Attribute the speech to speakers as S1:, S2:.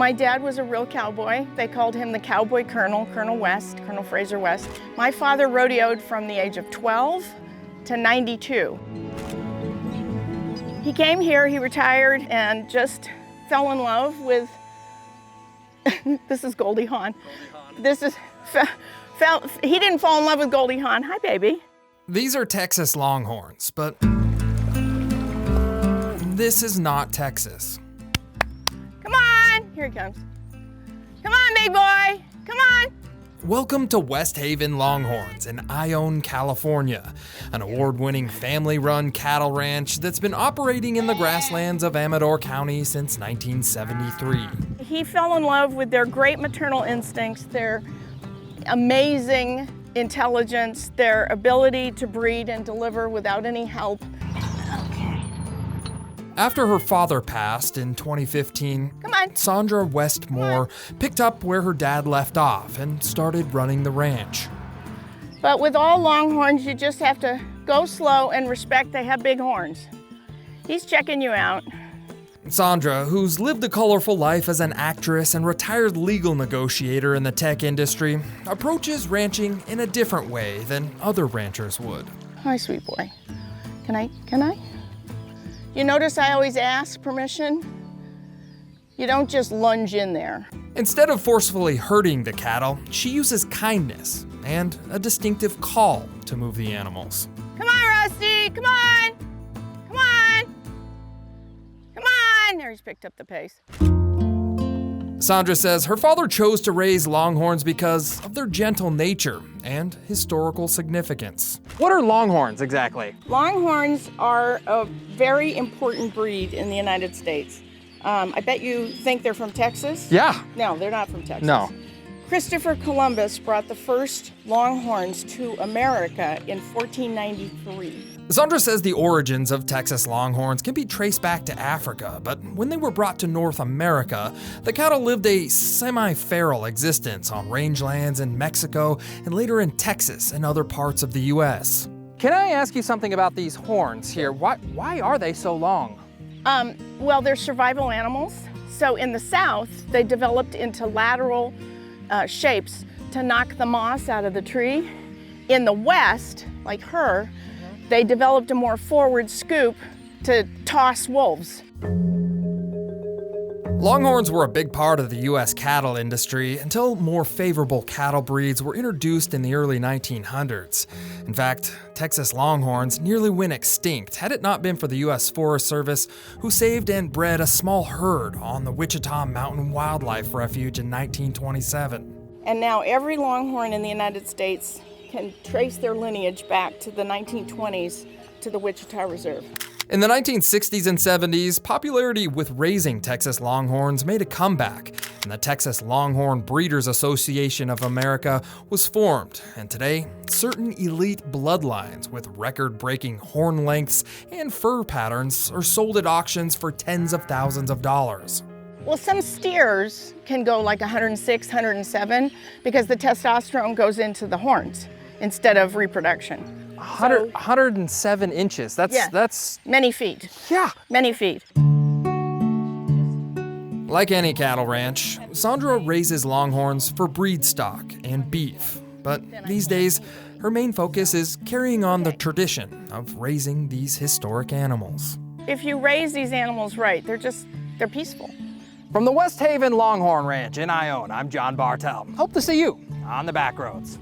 S1: My dad was a real cowboy. They called him the Cowboy Colonel, Colonel West, Colonel Fraser West. My father rodeoed from the age of 12 to 92. He came here, he retired, and just fell in love with, this is Goldie Hawn. This is, he didn't fall in love with Goldie Hawn. Hi, baby.
S2: These are Texas Longhorns, but this is not Texas.
S1: Come on, here he comes. Come on, big boy, come on.
S2: Welcome to Westhaven Longhorns in Ione, California, an award-winning family-run cattle ranch that's been operating in the grasslands of Amador County since 1973.
S1: He fell in love with their great maternal instincts, their amazing intelligence, their ability to breed and deliver without any help.
S2: After her father passed in 2015, Sandra Westmore picked up where her dad left off and started running the ranch.
S1: But with all Longhorns, you just have to go slow and respect they have big horns. He's checking you out.
S2: Sandra, who's lived a colorful life as an actress and retired legal negotiator in the tech industry, approaches ranching in a different way than other ranchers would.
S1: Hi, sweet boy. Can I? You notice I always ask permission? You don't just lunge in there.
S2: Instead of forcefully herding the cattle, she uses kindness and a distinctive call to move the animals.
S1: Come on, Rusty, come on! Come on! Come on! There, he's picked up the pace.
S2: Sandra says her father chose to raise Longhorns because of their gentle nature and historical significance.
S3: What are Longhorns exactly?
S1: Longhorns are a very important breed in the United States. I bet you think they're from Texas?
S3: Yeah.
S1: No, they're not from Texas.
S3: No.
S1: Christopher Columbus brought the first Longhorns to America in 1493.
S2: Sandra says the origins of Texas Longhorns can be traced back to Africa, but when they were brought to North America, the cattle lived a semi-feral existence on rangelands in Mexico and later in Texas and other parts of the U.S.
S3: Can I ask you something about these horns here? Why are they so long?
S1: Well, they're survival animals. So in the South, they developed into lateral shapes to knock the moss out of the tree. In the West, like her, they developed a more forward scoop to toss wolves.
S2: Longhorns were a big part of the U.S. cattle industry until more favorable cattle breeds were introduced in the early 1900s. In fact, Texas Longhorns nearly went extinct had it not been for the U.S. Forest Service, who saved and bred a small herd on the Wichita Mountain Wildlife Refuge in 1927.
S1: And now every Longhorn in the United States can trace their lineage back to the 1920s to the Wichita Reserve.
S2: In the 1960s and 70s, popularity with raising Texas Longhorns made a comeback, and the Texas Longhorn Breeders Association of America was formed, and today, certain elite bloodlines with record-breaking horn lengths and fur patterns are sold at auctions for tens of thousands of dollars.
S1: Well, some steers can go like 106, 107 because the testosterone goes into the horns instead of reproduction.
S3: 107 inches. That's
S1: many feet.
S3: Yeah.
S1: Many feet.
S2: Like any cattle ranch, Sandra raises Longhorns for breed stock and beef. But these days, her main focus is carrying on the tradition of raising these historic animals.
S1: If you raise these animals right, they're peaceful.
S3: From the Westhaven Longhorn Ranch in Ione, I'm John Bartell. Hope to see you on the Backroads.